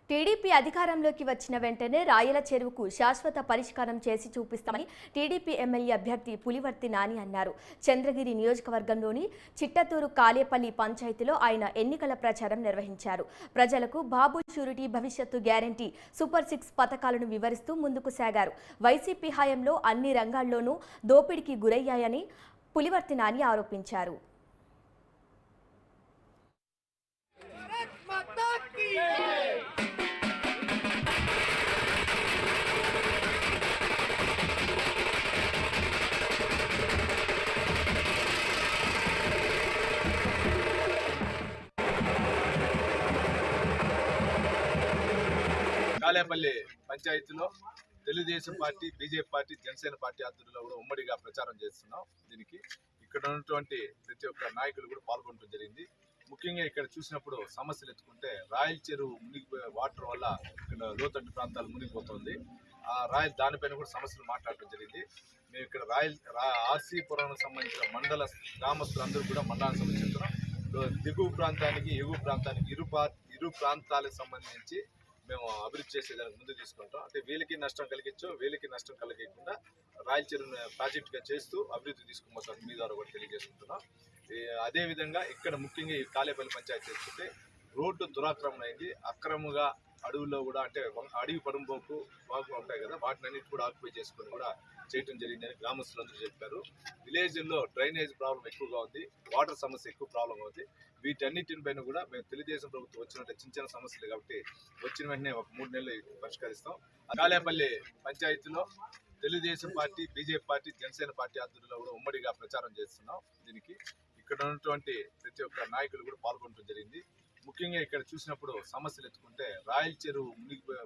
TDP అధికారంలోకి వచ్చిన వెంటనే రాయల చెరువుకు శాశ్వత పరిష్కారం చేసి చూపిస్తామని టీడీపీ ఎమ్మెల్యే అభ్యర్థి పులివర్తి నాని అన్నారు. చంద్రగిరి నియోజకవర్గంలోని చిట్టతూరు కాలేపల్లి పంచాయతీలో ఆయన ఎన్నికల ప్రచారం నిర్వహించారు. ప్రజలకు బాబు షూరిటీ భవిష్యత్తు గ్యారంటీ సూపర్ 6 పథకాలను వివరిస్తూ ముందుకు సాగారు. వైసీపీ హయాంలో అన్ని రంగాల్లోనూ దోపిడీకి గురయ్యాయని పులివర్తి నాని ఆరోపించారు. కాలేపల్లి పంచాయతీలో Telugu Desam party, BJP party, Janasena party ఆధ్వర్యంలో కూడా ఉమ్మడిగా ప్రచారం చేస్తున్నాం. దీనికి ఇక్కడ ఉన్నటువంటి ప్రతి ఒక్క నాయకులు కూడా పాల్గొనడం జరిగింది. ముఖ్యంగా ఇక్కడ చూసినప్పుడు సమస్యలు ఎత్తుకుంటే రాయల చెరువు మునిగిపోయే వాటర్ వల్ల ఇక్కడ లోతట్టు ప్రాంతాలు మునిగిపోతుంది. ఆ రాయల్ దానిపైన కూడా సమస్యలు మాట్లాడటం జరిగింది. మేము ఇక్కడ ఆర్సీపురానికి సంబంధించిన మండల గ్రామస్తులందరూ కూడా మండలానికి సంబంధించిన దిగువ ప్రాంతానికి, ఎగువ ప్రాంతానికి ఇరు ప్రాంతాలకు సంబంధించి మేము అభివృద్ధి చేసేదానికి ముందు తీసుకుంటాం. అంటే వీళ్ళకి నష్టం కలిగించో, వీళ్ళకి నష్టం కలిగకుండా రాయల చెరువును ప్రాజెక్టుగా చేస్తూ అభివృద్ధి తీసుకుపోతాం మీ ద్వారా కూడా తెలియజేసుకుంటున్నాం. అదేవిధంగా ఇక్కడ ముఖ్యంగా ఈ కాలేపల్లి పంచాయతీ చేసుకుంటే రోడ్డు దురాక్రమణ అయింది. అక్రమంగా అడవుల్లో కూడా అంటే అడవి పడుంపోకు బాగా ఉంటాయి కదా, వాటిని అన్నిటి కూడా ఆక్యుపై చేసుకొని కూడా చేయటం జరిగిందని గ్రామస్తులందరూ చెప్పారు. విలేజ్ల్లో డ్రైనేజ్ ప్రాబ్లం ఎక్కువగా ఉంది, వాటర్ సమస్య ఎక్కువ ప్రాబ్లం ఉంది. వీటన్నిటిపైన కూడా మేము తెలుగుదేశం ప్రభుత్వం వచ్చినట్టు చిన్న చిన్న సమస్యలు కాబట్టి వచ్చిన వెంటనే ఒక 3 నెలలు పరిష్కరిస్తాం. కాలేపల్లి పంచాయతీలో Telugu Desam party, BJP party, Janasena party ఆధ్వర్యంలో కూడా ఉమ్మడిగా ప్రచారం చేస్తున్నాం. దీనికి ఇక్కడ ఉన్నటువంటి ప్రతి ఒక్క నాయకులు కూడా పాల్గొనడం జరిగింది. ముఖ్యంగా ఇక్కడ చూసినప్పుడు సమస్యలు ఎత్తుకుంటే రాయల చెరువు మునిగిపోయే